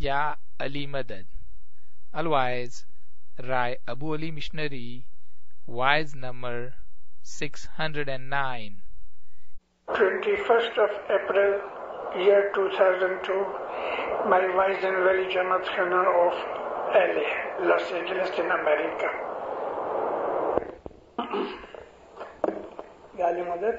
Ya Ali Madad. Otherwise, Rai Abu Ali Missionary, wise number 609. 21st of April, year 2002, my wise and valley Jamaat Khana of LA, Los Angeles in America. Ya Ali Madad.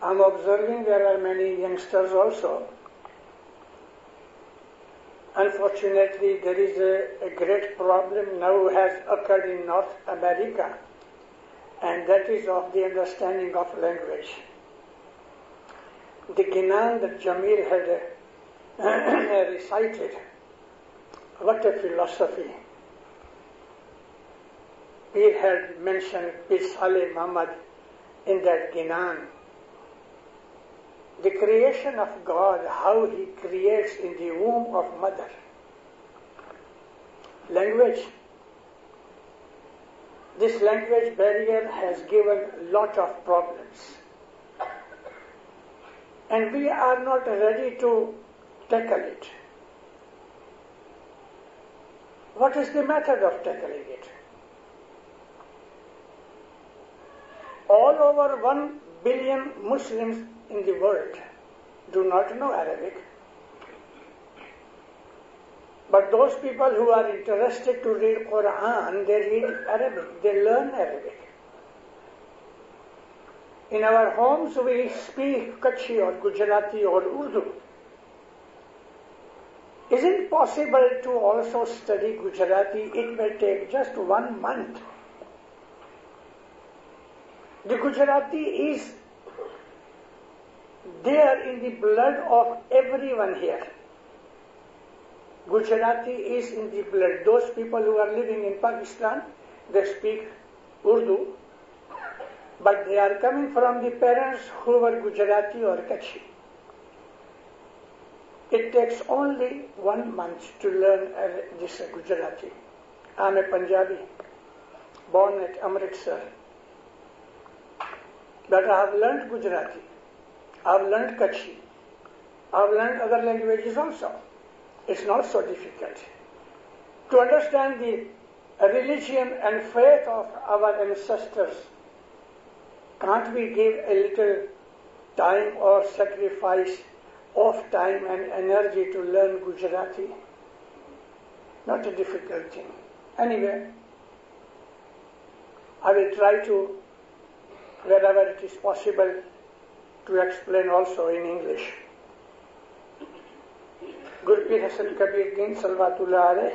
I'm observing there are many youngsters also. Unfortunately, there is a great problem now has occurred in North America, and that is of the understanding of language. The Ginan that Jamil had recited, what a philosophy. Pir had mentioned Pir Saleh Muhammad in that Ginan. The creation of God, how He creates in the womb of mother. Language. This language barrier has given a lot of problems. And we are not ready to tackle it. What is the method of tackling it? All over 1 billion Muslims in the world do not know Arabic. But those people who are interested to read Quran, they read Arabic, they learn Arabic. In our homes we speak Kutchi or Gujarati or Urdu. Is it possible to also study Gujarati? It may take just 1 month. The Gujarati is there in the blood of everyone here. Gujarati is in the blood. Those people who are living in Pakistan, they speak Urdu, but they are coming from the parents who were Gujarati or Kutchi. It takes only 1 month to learn this Gujarati. I am a Punjabi, born at Amritsar. But I have learned Gujarati. I have learned Kutchi. I have learned other languages also. It's not so difficult. To understand the religion and faith of our ancestors, can't we give a little time or sacrifice of time and energy to learn Gujarati? Not a difficult thing. Anyway, I will try to, wherever it is possible, to explain also in English. Gurpir Hasan Kabir Din Salvatullah Alayh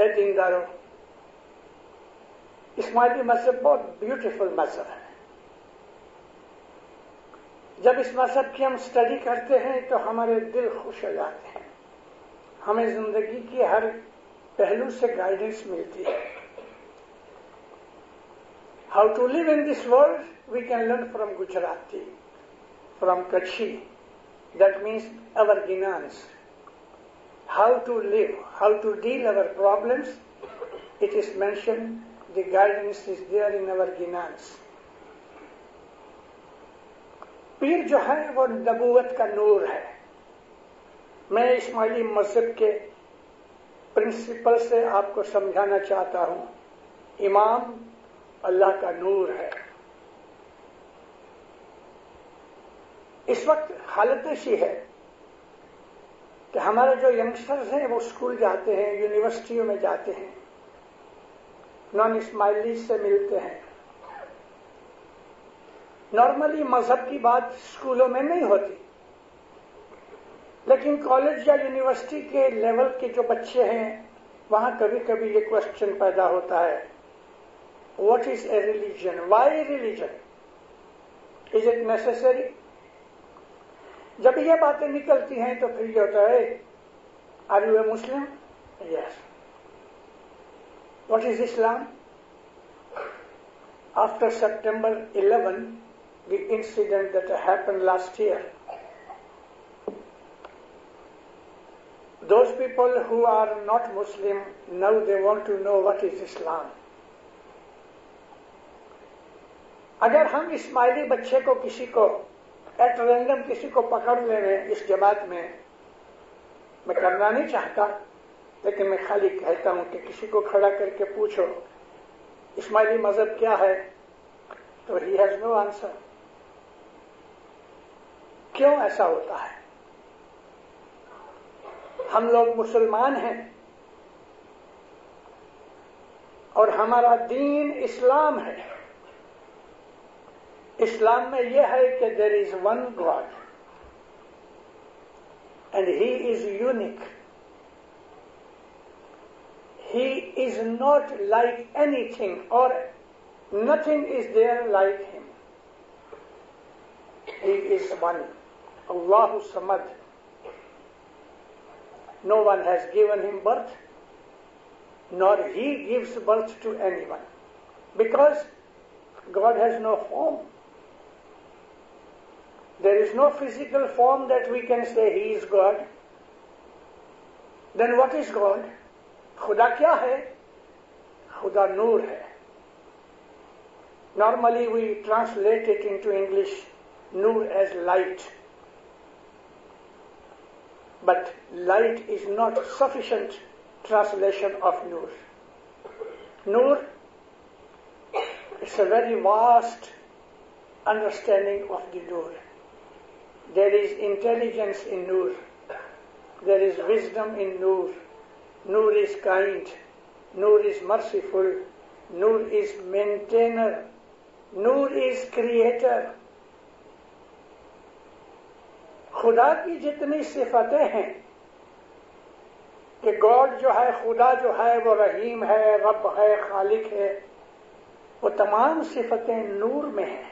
ہے دینداروں، اسماعیلی مذہب بہت beautiful مذہب ہے. جب اس مذہب کی ہم study کرتے ہیں تو ہمارے دل خوش ہو جاتے ہیں، ہمیں زندگی کی ہر پہلو سے گائیڈنس ملتی ہے. How to live in this world, we can learn from Gujarati, from Kutchi. That means our Gnans. How to live, how to deal our problems, it is mentioned, the guidance is there in our Gnans. پیر جو ہے وہ نبوت کا نور ہے. میں اسماعیلی مذہب کے principal سے آپ کو سمجھانا چاہتا ہوں. امام اللہ کا نور ہے. اس وقت حالت ایسی ہے کہ ہمارے جو ینگسٹرز ہیں وہ اسکول جاتے ہیں، یونیورسٹیوں میں جاتے ہیں، نان اسماعیلی سے ملتے ہیں. نارملی مذہب کی بات اسکولوں میں نہیں ہوتی، لیکن کالج یا یونیورسٹی کے لیول کے جو بچے ہیں وہاں کبھی کبھی یہ کوشچن پیدا ہوتا ہے، what is a religion? Why religion? Is it necessary? جب یہ باتیں نکلتی ہیں تو پھر یہ ہوتا ہے، are you a Muslim? Yes. What is Islam? After September 11, the incident that happened last year, those people who are not Muslim, now they want to know what is Islam. اگر ہم اسماعیلی بچے کو کسی کو ایٹ رینڈم کسی کو پکڑ لے رہے ہیں اس جماعت میں کرنا نہیں چاہتا، لیکن میں خالی کہتا ہوں کہ کسی کو کھڑا کر کے پوچھو اسماعیلی مذہب کیا ہے، تو ہی ہیز نو آنسر. کیوں ایسا ہوتا ہے؟ ہم لوگ مسلمان ہیں اور ہمارا دین اسلام ہے. اسلام میں یہ ہے کہ there is one God and He is unique. He is not like anything or nothing is there like Him. He is one. Allahu Samad. No one has given Him birth, nor He gives birth to anyone, because God has no form. There is no physical form that we can say He is God. Then what is God? خدا کیا ہے؟ خدا نور ہے. Normally we translate it into English, nur as light. But light is not sufficient translation of nur. Nur is a very vast understanding of the nur. There is intelligence in nur. There is wisdom in nur. Nur is kind. Nur is merciful. Nur is maintainer. Nur is creator. خدا کی جتنی صفتیں ہیں کہ God جو ہے، خدا جو ہے وہ رحیم ہے، رب ہے، خالق ہے، وہ تمام صفتیں نور میں ہیں.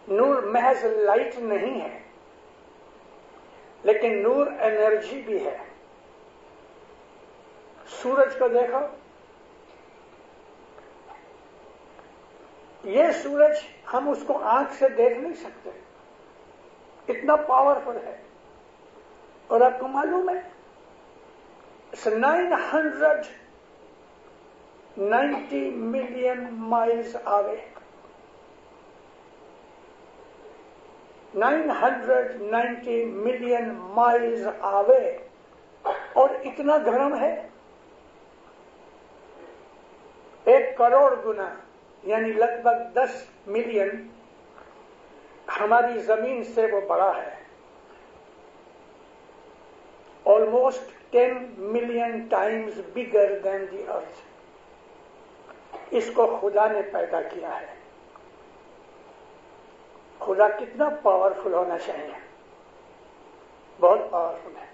نور محض لائٹ نہیں ہے، لیکن نور انرجی بھی ہے. سورج کو دیکھو، یہ سورج ہم اس کو آنکھ سے دیکھ نہیں سکتے، اتنا پاورفل ہے. اور آپ کو معلوم ہے 990 million miles away. 990 million miles away. اور اتنا گرم ہے 1 کروڑ گنا، یعنی لگ بھگ 10 ملین ہماری زمین سے وہ بڑا ہے. Almost 10 million times bigger than the earth. اس کو خدا نے پیدا کیا ہے. خدا کتنا پاورفل ہونا چاہیے، بہت پاورفل ہے.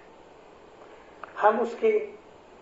ہم اس کی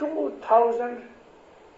2000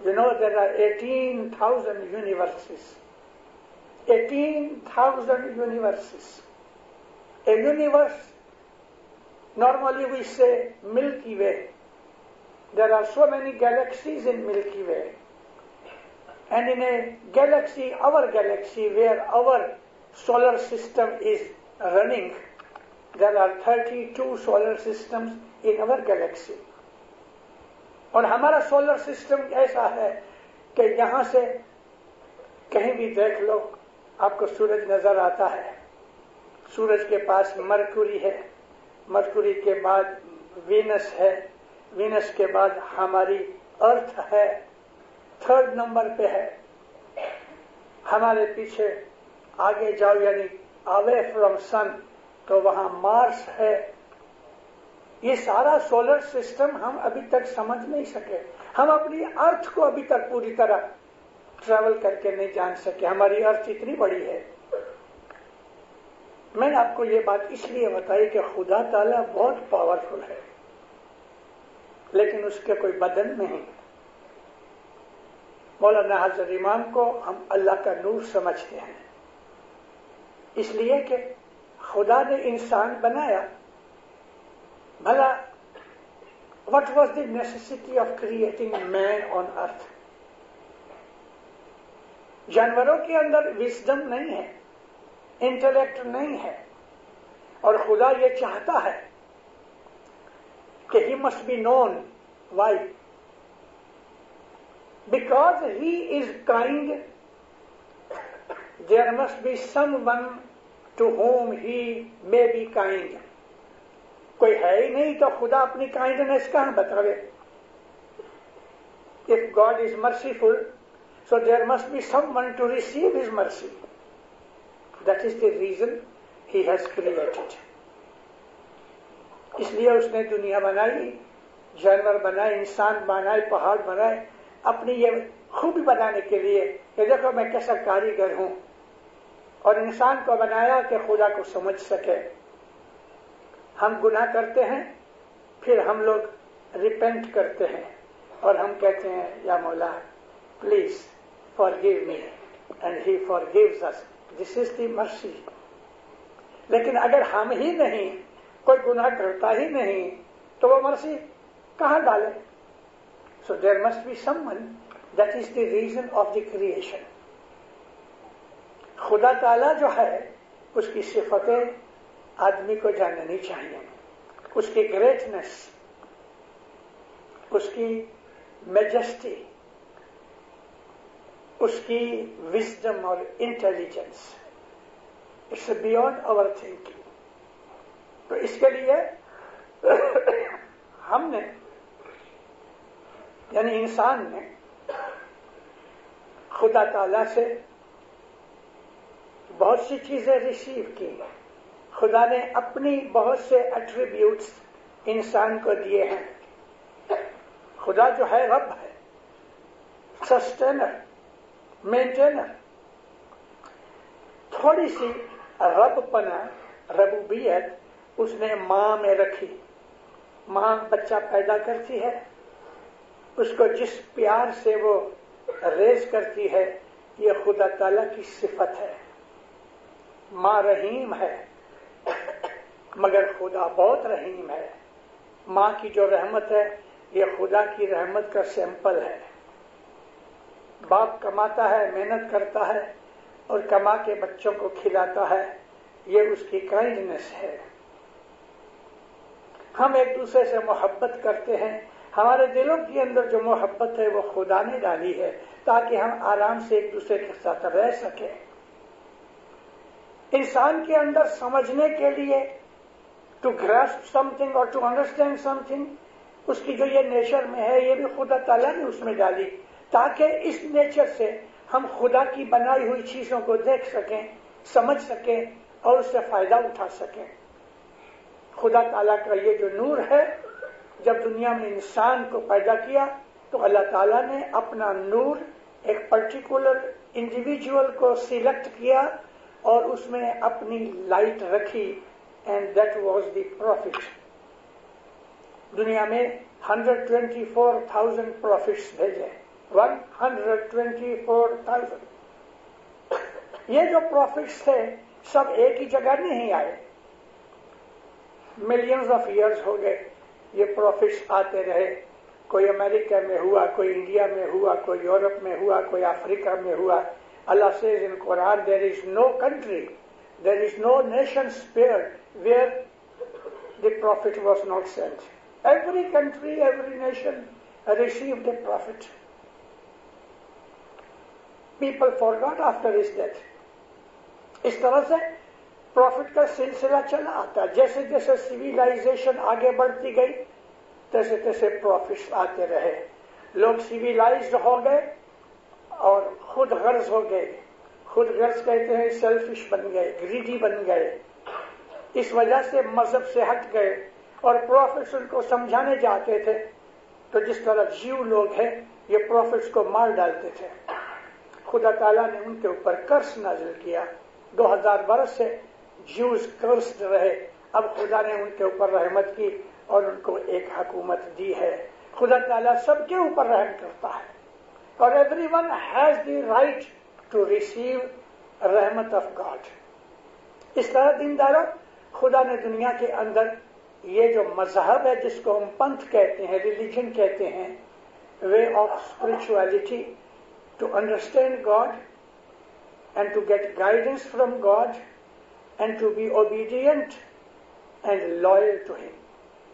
You know there are 18,000 universes. 18,000 universes. A universe, normally we say Milky Way. There are so many galaxies in Milky Way. And in a galaxy, our galaxy, where our solar system is running, there are 32 solar systems in our galaxy. اور ہمارا solar system ایسا ہے کہ یہاں سے کہیں بھی دیکھ لو آپ کو سورج نظر آتا ہے. سورج کے پاس مرکوری ہے, مرکوری کے بعد وینس ہے, وینس کے بعد ہماری ارتھ ہے, 3rd نمبر پہ ہے. ہمارے پیچھے آگے جاؤ یعنی اوے فرام سن تو وہاں مارس ہے. یہ سارا سولر سسٹم ہم ابھی تک سمجھ نہیں سکے. ہم اپنی ارتھ کو ابھی تک پوری طرح ٹریول کر کے نہیں جان سکے. ہماری ارتھ اتنی بڑی ہے. میں نے آپ کو یہ بات اس لیے بتائی کہ خدا تعالیٰ بہت پاورفل ہے, لیکن اس کے کوئی بدن نہیں. مولانا حضرت امام کو ہم اللہ کا نور سمجھتے ہیں, اس لیے کہ خدا نے انسان بنایا. بھلا what was the necessity of creating man on earth? جانوروں کے اندر وزڈم نہیں ہے, انٹلیکٹ نہیں ہے, اور خدا یہ چاہتا ہے کہ he must be known. Why? Because he is kind, there must be someone to whom he may be kind. کوئی ہے ہی نہیں تو خدا اپنی کائنڈنس کہاں بتاوے. If God is merciful, so there must be someone to receive his mercy. That is the reason he has created. اس لیے اس نے دنیا بنائی, جانور بنائے, انسان بنائے, پہاڑ بنائے, اپنی یہ خوبی بنانے کے لیے کہ دیکھو میں کیسا کاریگر ہوں, اور انسان کو بنایا کہ خدا کو سمجھ سکے. ہم گناہ کرتے ہیں, پھر ہم لوگ ریپینٹ کرتے ہیں اور ہم کہتے ہیں یا مولا please forgive me, and he forgives us. This is the mercy. لیکن اگر ہم ہی نہیں, کوئی گناہ کرتا ہی نہیں, تو وہ مرسی کہاں ڈالے؟ So there must be someone. That is the reason of the creation. خدا تعالیٰ جو ہے اس کی صفتیں آدمی کو جاننی چاہیے. اس کی گریٹنس, اس کی میجسٹی, اس کی وزڈم اور intelligence, it's beyond our thinking. تو اس کے لیے ہم نے یعنی انسان نے خدا تعالی سے بہت سی چیزیں ریسیو کی. خدا نے اپنی بہت سے ایٹریبیوٹس انسان کو دیے ہیں. خدا جو ہے رب ہے, سسٹینر, مینٹینر. تھوڑی سی رب پنا, ربوبیت اس نے ماں میں رکھی. ماں بچہ پیدا کرتی ہے, اس کو جس پیار سے وہ ریز کرتی ہے, یہ خدا تعالیٰ کی صفت ہے. ماں رحیم ہے, مگر خدا بہت رحیم ہے. ماں کی جو رحمت ہے یہ خدا کی رحمت کا سیمپل ہے. باپ کماتا ہے, محنت کرتا ہے اور کما کے بچوں کو کھلاتا ہے, یہ اس کی کائنڈنس ہے. ہم ایک دوسرے سے محبت کرتے ہیں. ہمارے دلوں کے اندر جو محبت ہے وہ خدا نے ڈالی ہے تاکہ ہم آرام سے ایک دوسرے کے ساتھ رہ سکیں. انسان کے اندر سمجھنے کے لیے ٹو grasp something اور ٹو understand something، اس کی جو یہ نیچر میں ہے یہ بھی خدا تعالیٰ نے اس میں ڈالی تاکہ اس نیچر سے ہم خدا کی بنائی ہوئی چیزوں کو دیکھ سکیں، سمجھ سکیں اور اس سے فائدہ اٹھا سکیں۔ خدا تعالیٰ کا یہ جو نور ہے، جب دنیا میں انسان کو پیدا کیا تو اللہ تعالیٰ نے اپنا نور ایک پرٹیکولر انڈیویجول کو سلیکٹ کیا اور اس میں اپنی لائٹ رکھی، and that was the prophet. دنیا میں 124,000 پروفٹس بھیجے، 124,000۔ یہ جو پروفٹس تھے سب ایک ہی جگہ نہیں آئے، ملینز آف ایئرز ہو گئے یہ پروفٹس آتے رہے۔ کوئی امریکہ میں ہوا، کوئی انڈیا میں ہوا، کوئی یورپ میں ہوا، کوئی افریقہ میں ہوا۔ اللہ says in Quran, there is no country, there is no nation spared where the prophet was not sent. Every country, every nation received a prophet. People forgot after his death. اس طرح سے profit کا سلسلہ چلا آتا، جیسے جیسے civilisation آگے بڑھتی گئی تیسے تیسے پروفٹس آتے رہے، لوگ سویلائزڈ ہو گئے اور خود غرض ہو گئے۔ خود غرض کہتے ہیں سیلفش بن گئے، گریڈی بن گئے، اس وجہ سے مذہب سے ہٹ گئے اور پروفٹس ان کو سمجھانے جاتے تھے تو جس طرح جیو لوگ ہیں یہ پروفٹس کو مار ڈالتے تھے۔ خدا تعالیٰ نے ان کے اوپر کرس نازل کیا، 2000 برس سے جیوز کرسڈ رہے، اب خدا نے ان کے اوپر رحمت کی اور ان کو ایک حکومت دی ہے۔ خدا تعالیٰ سب کے اوپر رحم کرتا ہے اور every one has the right to receive رحمت آف گاڈ۔ اس طرح دینداروں، خدا نے دنیا کے اندر یہ جو مذہب ہے جس کو ہم پنتھ کہتے ہیں، ریلیجن کہتے ہیں، way of spirituality, to understand God and to get guidance from God and to be obedient and loyal to him،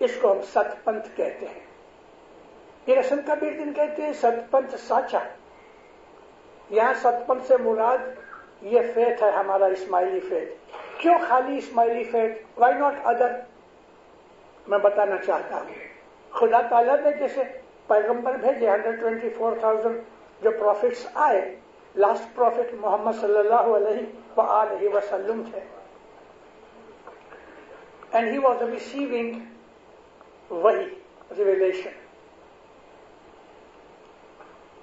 اس کو ہم ست پنتھ کہتے ہیں۔ پھر رسم کبیر دن کہتے ہیں ست پنتھ ساچا۔ یہاں ست پنتھ سے مراد یہ فیتھ ہے ہمارا اسماعیلی فیتھ۔ کیوں خالی Ismaili faith? Why not other? میں بتانا چاہتا ہوں، خدا تعالیٰ نے جیسے پیغمبر بھیجے 124,000 جو پروفٹس آئے، لاسٹ پروفٹ محمد صلی اللہ علیہ وآلہ وسلم تھے، and he was receiving wahi, revelation.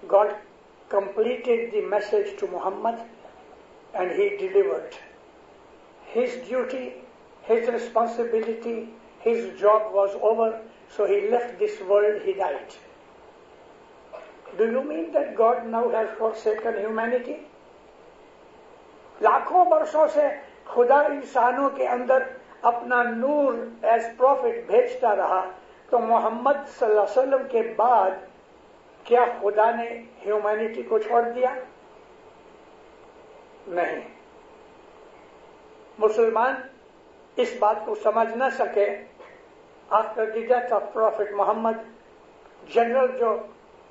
God completed the message to Muhammad and he delivered. His duty, his responsibility, his job was over, so he left this world, he died. Do you mean that God now has forsaken humanity? لاکھوں برسوں سے خدا انسانوں کے اندر اپنا نور as profit بھیجتا رہا، تو محمد صلی اللہ علیہ وسلم کے بعد کیا خدا نے ہیومینٹی کو چھوڑ دیا؟ نہیں۔ مسلمان اس بات کو سمجھ نہ سکے۔ After the death of prophet Muhammad, general جو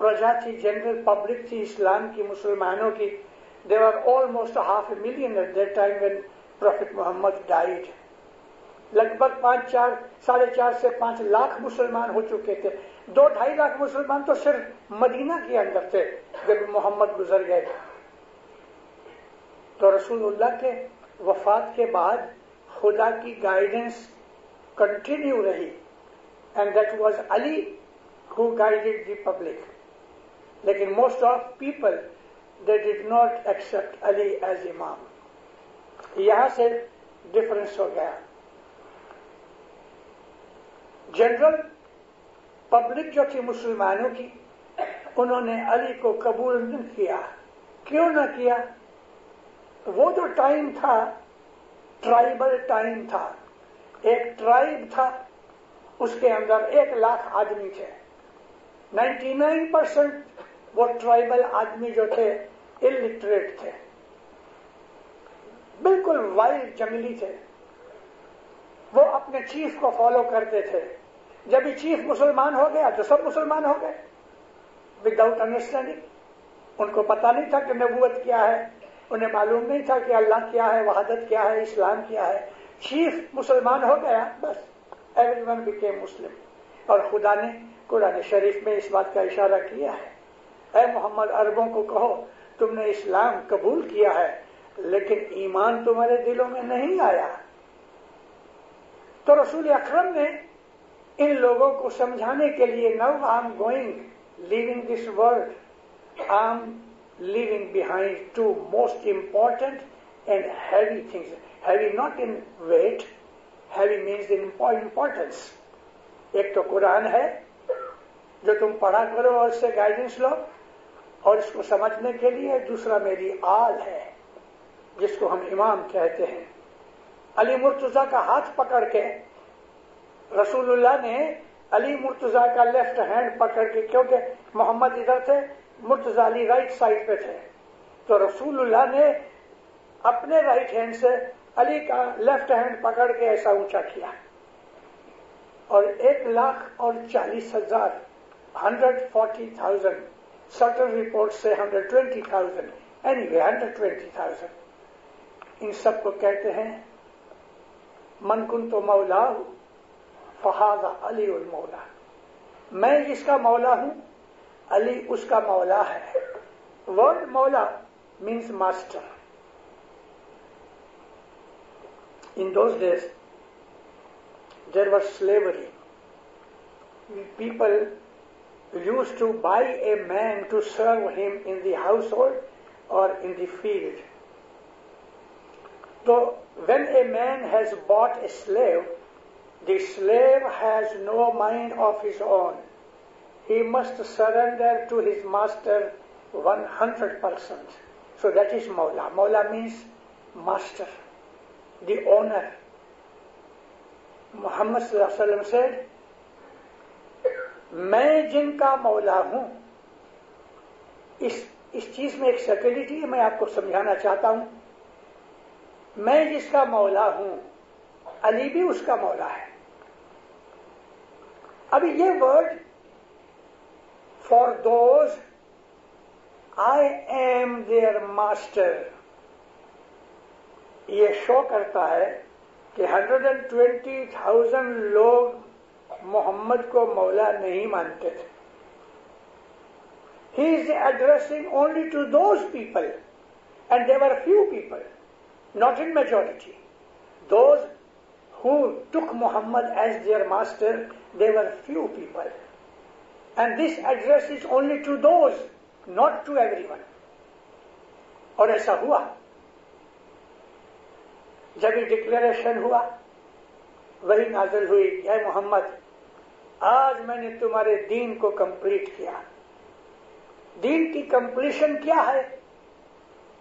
پرجا تھی، جنرل پبلک تھی اسلام کی، مسلمانوں کی، they were almost 500,000 at that time when Prophet Muhammad died. لگ بھگ 4.5 سے 5 لاکھ مسلمان ہو چکے تھے۔ 2-2.5 لاکھ مسلمان تو صرف مدینہ کے اندر تھے جب محمد گزر گئے۔ تو رسول اللہ کے وفات کے بعد خدا کی گائیڈنس کنٹینیو رہی، and that was Ali who guided the public. لیکن most of people they did not accept Ali as imam. یہاں سے ڈفرنس ہو گیا۔ جنرل پبلک جو تھی مسلمانوں کی، انہوں نے علی کو قبول نہیں کیا۔ کیوں نہ کیا؟ وہ جو ٹائم تھا ٹرائبل ٹائم تھا، ایک ٹرائب تھا، اس کے اندر 1 لاکھ آدمی تھے، 99% وہ ٹرائبل آدمی جو تھے الٹریٹ تھے، بالکل وائلڈ جنگلی تھے۔ وہ اپنے چیف کو فالو کرتے تھے، جب یہ چیف مسلمان ہو گیا تو سب مسلمان ہو گئے وداؤٹ انڈرسٹینڈنگ۔ ان کو پتا نہیں تھا کہ نبوت کیا ہے، انہیں معلوم نہیں تھا کہ اللہ کیا ہے, وحدت کیا ہے, اسلام کیا ہے. چیف مسلمان ہو گیا, بس ایوری ون بیکیم مسلم. اور خدا نے قرآن شریف میں اس بات کا اشارہ کیا ہے, اے محمد عربوں کو کہو تم نے اسلام قبول کیا ہے لیکن ایمان تمہارے دلوں میں نہیں آیا. تو رسول اکرم نے ان لوگوں کو سمجھانے کے لیے, no I'm going leaving this world, I'm leaving behind two most important and heavy things. Heavy not in weight, heavy means in importance. ایک تو قرآن ہے جو تم پڑھا کرو اور اس سے گائیڈنس لو اور اس کو سمجھنے کے لیے. دوسرا میری آل ہے جس کو ہم امام کہتے ہیں. علی مرتضیٰ کا ہاتھ پکڑ کے رسول اللہ نے علی مرتضیٰ کا لیفٹ ہینڈ پکڑ کے, کیونکہ محمد ادھر تھے, مرتضیٰ علی رائٹ سائڈ پہ تھے, تو رسول اللہ نے اپنے رائٹ ہینڈ سے علی کا لیفٹ ہینڈ پکڑ کے ایسا اونچا کیا, اور 1,40,000 140,000 سرٹن رپورٹ سے 120,000 anyway 120,000 ان سب کو کہتے ہیں من کنت مولا فہذا علی المولا. میں جس کا مولا ہوں علی اس کا مولا ہے. ورڈ مولا means master. In those days there was slavery. People used to buy a man to serve him in the household or in the field. So when a man has bought a slave, the slave has no mind of his own. He must surrender to his master 100%. So that is Mawla. Mawla means master, the owner. Muhammad sallallahu alaihi wasallam said, میں جن کا مولا ہوں, اس چیز میں ایک security ہے, میں آپ کو سمجھانا چاہتا ہوں. میں جس کا مولا ہوں علی بھی اس کا مولا ہے. ابھی یہ word for those I am their master یہ شو کرتا ہے کہ 120,000 لوگ محمد کو مولا نہیں مانتے تھے. He is addressing only to those people, and there were few people, not in majority. Those who took Muhammad as their master, they were few people. And this address is only to those, not to everyone. اور ایسا ہوا. جب یہ declaration ہوا, وہی نازل ہوئی کہ اے محمد, آج میں نے تمہارے دین کو کمپلیٹ کیا. دین کی کمپلیشن کیا ہے؟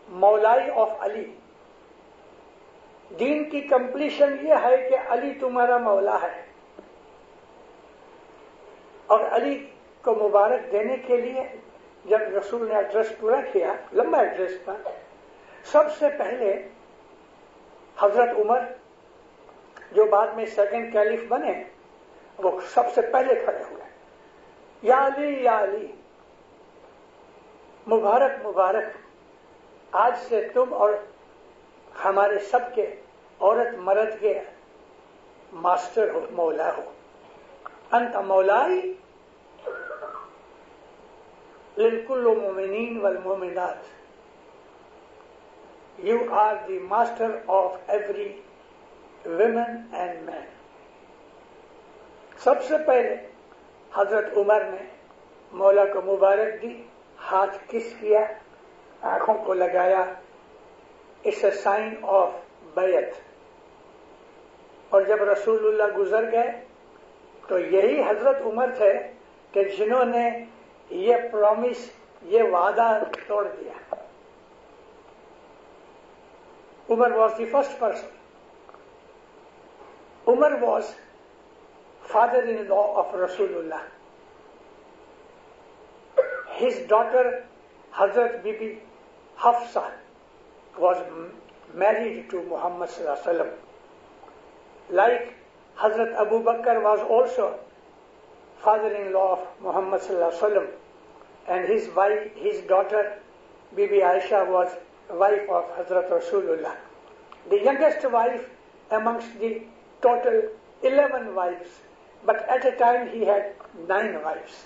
مولائی آف علی. دین کی کمپلیشن یہ ہے کہ علی تمہارا مولا ہے. اور علی کو مبارک دینے کے لیے جب رسول نے ایڈریس پورا کیا, لمبا ایڈریس تھا, سب سے پہلے حضرت عمر جو بعد میں سیکنڈ کیلف بنے, وہ سب سے پہلے کھڑے ہوئے. یا علی یا علی, مبارک مبارک, آج سے تم اور ہمارے سب کے عورت مرد کے ماسٹر ہو, مولا ہو. انت مولائی للکل مومنین والمومنات. You are the master of every women and man. سب سے پہلے حضرت عمر نے مولا کو مبارک دی, ہاتھ کس کیا, آنکھوں کو لگایا. It's a sign of بیعت. اور جب رسول اللہ گزر گئے تو یہی حضرت عمر تھے کہ جنہوں نے یہ پرومس, یہ وعدہ توڑ دیا. Umar was the first person. Umar was father-in-law of Rasulullah. His daughter Hazrat Bibi Hafsa was married to Muhammad sallallahu alaihi wasallam. Like Hazrat Abu Bakr was also father-in-law of Muhammad sallallahu alaihi wasallam, and his wife, his daughter Bibi Aisha was wife of Hazrat Rasulullah. The youngest wife amongst the total 11 wives, but at a time he had 9 wives.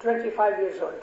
25 years old.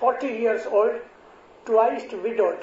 40 years old, twice widowed,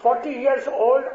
40 years old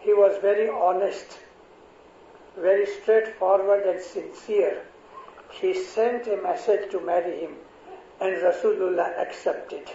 he was very honest, very straightforward and sincere. She sent a message to marry him and Rasulullah accepted.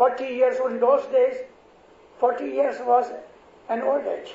40 years, in those days 40 years was an old age,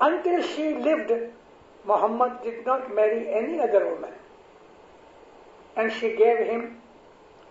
Until she lived, Muhammad did not marry any other woman, and she gave him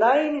9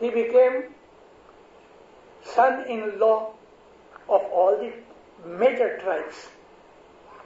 He became son-in-law of all the major tribes.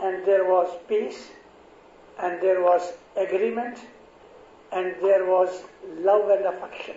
And there was peace, and there was agreement, and there was love and affection.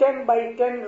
10 by 10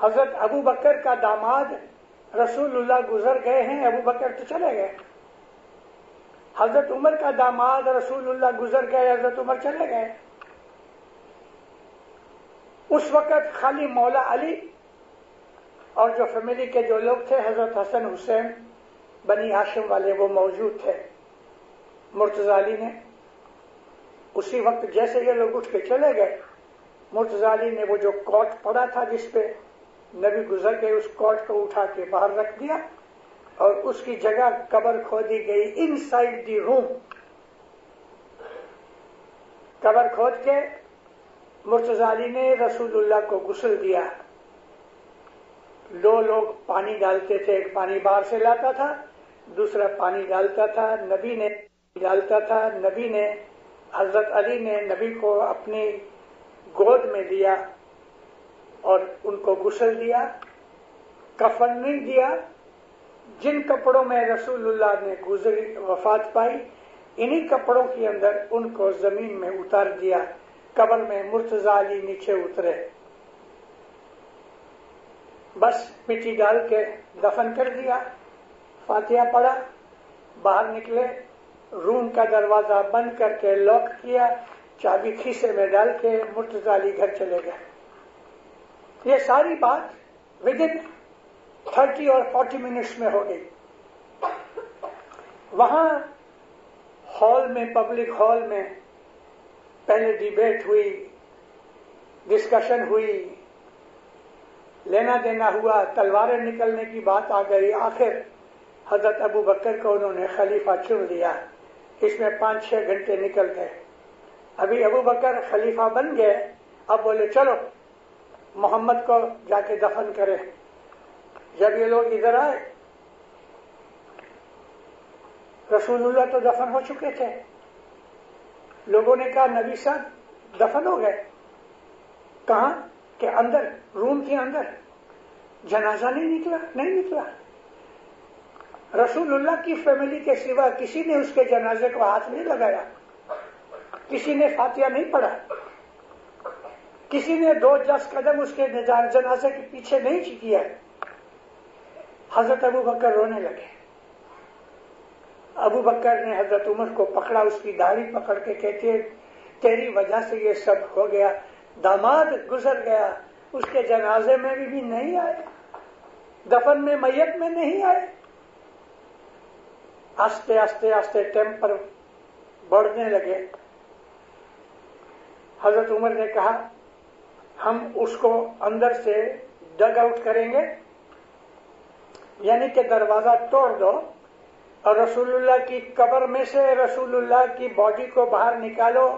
حضرت ابو بکر کا داماد رسول اللہ گزر گئے ہیں، ابو بکر تو چلے گئے. حضرت عمر کا داماد رسول اللہ گزر گئے، حضرت عمر چلے گئے. اس وقت خالی مولا علی اور جو فیملی کے جو لوگ تھے، حضرت حسن حسین بنی ہاشم والے، وہ موجود تھے. مرتضی علی نے اسی وقت جیسے یہ لوگ اٹھ کے چلے گئے، مرتضی علی نے وہ جو کوٹ پڑا تھا جس پہ نبی گزر گئے، اس کوٹ کو اٹھا کے باہر رکھ دیا اور اس کی جگہ قبر کھودی گئی ان سائڈ دی روم. قبر کھود کے مرتضی علی نے رسول اللہ کو غسل دیا. دو لوگ پانی ڈالتے تھے، ایک پانی باہر سے لاتا تھا، دوسرا پانی ڈالتا تھا. نبی نے ڈالتا تھا. نبی نے، حضرت علی نے نبی کو اپنی گود میں لیا اور ان کو غسل دیا. کفن نہیں دیا. جن کپڑوں میں رسول اللہ نے وفات پائی، انہی کپڑوں کے اندر ان کو زمین میں اتار دیا. قبر میں مرتضی علی نیچے اترے، بس مٹی ڈال کے دفن کر دیا. فاتحہ پڑھا، باہر نکلے، روم کا دروازہ بند کر کے لاک کیا، چابی کھیسے میں ڈال کے مرتضی علی گھر چلے گئے. یہ ساری بات ود ان 30 اور 40 منٹس میں ہو گئی. وہاں ہال میں، پبلک ہال میں پہلے ڈیبیٹ ہوئی، ڈسکشن ہوئی، لینا دینا ہوا، تلواریں نکلنے کی بات آ گئی. آخر حضرت ابو بکر کو انہوں نے خلیفہ چن لیا. اس میں 5-6 گھنٹے نکل گئے. ابھی ابو بکر خلیفہ بن گئے، اب بولے چلو محمد کو جا کے دفن کرے. جب یہ لوگ ادھر آئے، رسول اللہ تو دفن ہو چکے تھے. لوگوں نے کہا نبی صاحب دفن ہو گئے. کہاں کہ اندر، روم کے اندر. جنازہ نہیں نکلا. رسول اللہ کی فیملی کے سوا کسی نے اس کے جنازے کو ہاتھ نہیں لگایا، کسی نے فاتحہ نہیں پڑھا، کسی نے 2 قدم اس کے جنازے کے پیچھے نہیں کیا. حضرت ابو بکر رونے لگے. ابو بکر نے حضرت عمر کو پکڑا، اس کی داڑھی پکڑ کے کہتے ہیں تیری وجہ سے یہ سب ہو گیا. داماد گزر گیا، اس کے جنازے میں بھی نہیں آئے، دفن میں میت میں نہیں آئے. آستے آستے آستے ٹیمپر بڑھنے لگے. حضرت عمر نے کہا ہم اس کو اندر سے ڈگ آؤٹ کریں گے، یعنی کہ دروازہ توڑ دو اور رسول اللہ کی قبر میں سے رسول اللہ کی باڈی کو باہر نکالو،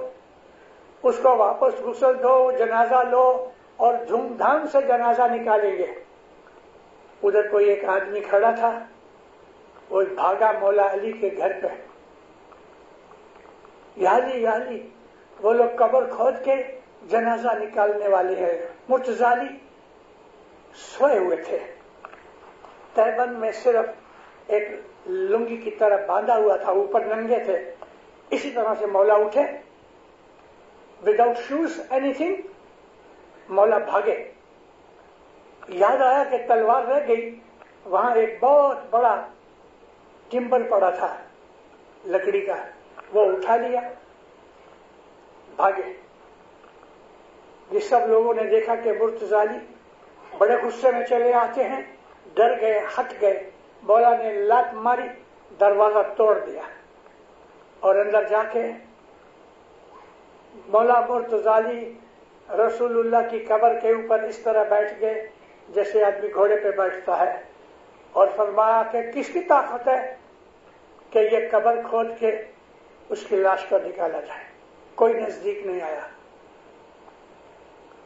اس کو واپس غسل دو، جنازہ لو اور دھوم دھام سے جنازہ نکالیں گے. ادھر کوئی ایک آدمی کھڑا تھا، وہ بھاگا مولا علی کے گھر پہ. یا علی وہ لوگ قبر کھود کے جنازہ نکالنے والے ہیں. مرتضی علی سوئے ہوئے تھے، تیبند میں صرف ایک لنگی کی طرح باندھا ہوا تھا، اوپر ننگے تھے. اسی طرح سے مولا اٹھے وداؤٹ شوز اینی تھنگ. مولا بھاگے. یاد آیا کہ تلوار رہ گئی. وہاں ایک بہت بڑا ٹمبر پڑا تھا لکڑی کا، وہ اٹھا لیا، بھاگے. یہ سب لوگوں نے دیکھا کہ مرتضی علی بڑے غصے میں چلے آتے ہیں، ڈر گئے، ہٹ گئے. مولا نے لات ماری، دروازہ توڑ دیا اور اندر جا کے مولا مرتضی علی رسول اللہ کی قبر کے اوپر اس طرح بیٹھ گئے جیسے آدمی گھوڑے پہ بیٹھتا ہے، اور فرمایا کہ کس کی طاقت ہے کہ یہ قبر کھود کے اس کی لاش کو نکالا جائے. کوئی نزدیک نہیں آیا.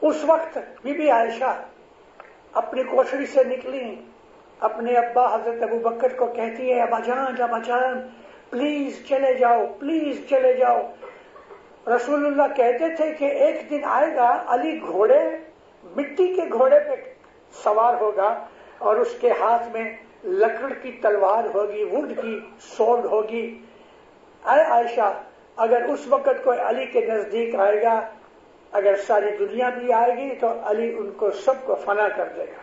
اس وقت بی بی عائشہ اپنی کوٹری سے نکلی، اپنے ابا حضرت ابو بکر کو کہتی ہے ابا جان پلیز چلے جاؤ، پلیز چلے جاؤ. رسول اللہ کہتے تھے کہ ایک دن آئے گا علی گھوڑے، مٹی کے گھوڑے پہ سوار ہوگا اور اس کے ہاتھ میں لکڑ کی تلوار ہوگی، وڈ کی سوڈ ہوگی. اے عائشہ، اگر اس وقت کوئی علی کے نزدیک آئے گا، اگر ساری دنیا بھی آئے گی تو علی ان کو سب کو فنا کر دے گا.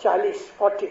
40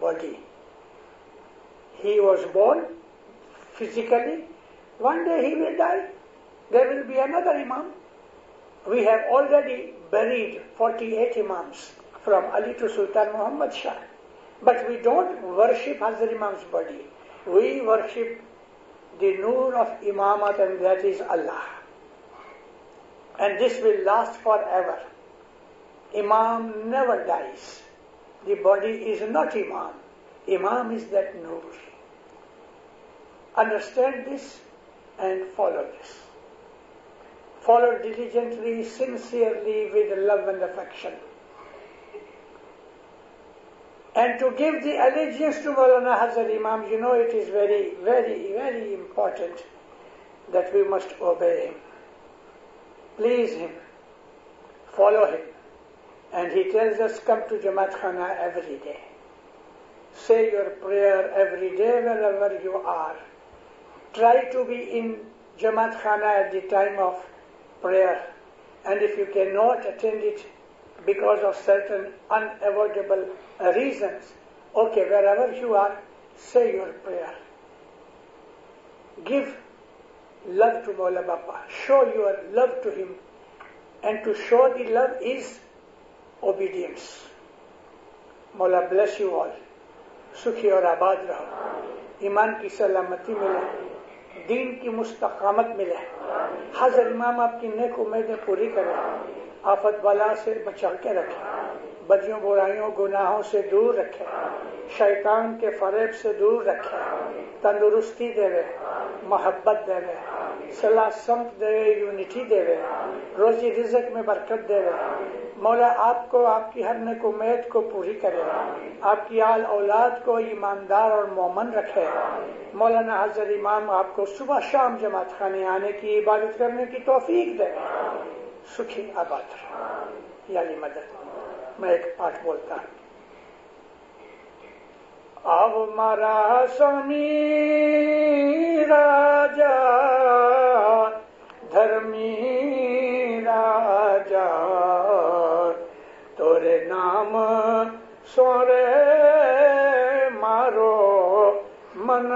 body. He was born physically, one day he will die, there will be another imam. We have already buried 48 imams from Ali to Sultan Muhammad Shah, but we don't worship Hazrat Imam's body. We worship the noor of imamat, and that is Allah, and this will last forever. Imam never dies. The body is not Imam. Imam is that noor. Understand this and follow this. Follow diligently, sincerely, with love and affection. And to give the allegiance to Maulana Hazrat Imam, you know it is very, very, very important that we must obey him, please him, follow him. And he tells us, come to Jamaat Khana every day. Say your prayer every day wherever you are. Try to be in Jamaat Khana at the time of prayer. And if you cannot attend it because of certain unavoidable reasons, okay, wherever you are, say your prayer. Give love to Maula Bapa. Show your love to him. And to show the love is obedience. Maula bless you all. سخی اور آباد رہو, ایمان کی سلامتی ملے, دین کی مستقامت ملے, حضرت امام آپ کی نیک امیدیں پوری کرے, آفت بلا سے بچا کے رکھے, بدیوں برائیوں گناہوں سے دور رکھے, شیطان کے فریب سے دور رکھے, تندرستی دے, محبت دے, صلاح سمت دے, یونٹی دے, روزی رزق میں برکت دے. مولا آپ کو آپ کی ہر نیک امید کو پوری کرے, آپ کی آل اولاد کو ایماندار اور مومن رکھے. مولانا حضرت امام آپ کو صبح شام جماعت خانے آنے کی, عبادت کرنے کی توفیق دے. سکھی آباد رہو یا علی مدد. میں ایک پاٹ بولتا ہوں. اب مارا سمی راجا دھرمی راجا, تورے نام سورے مارو من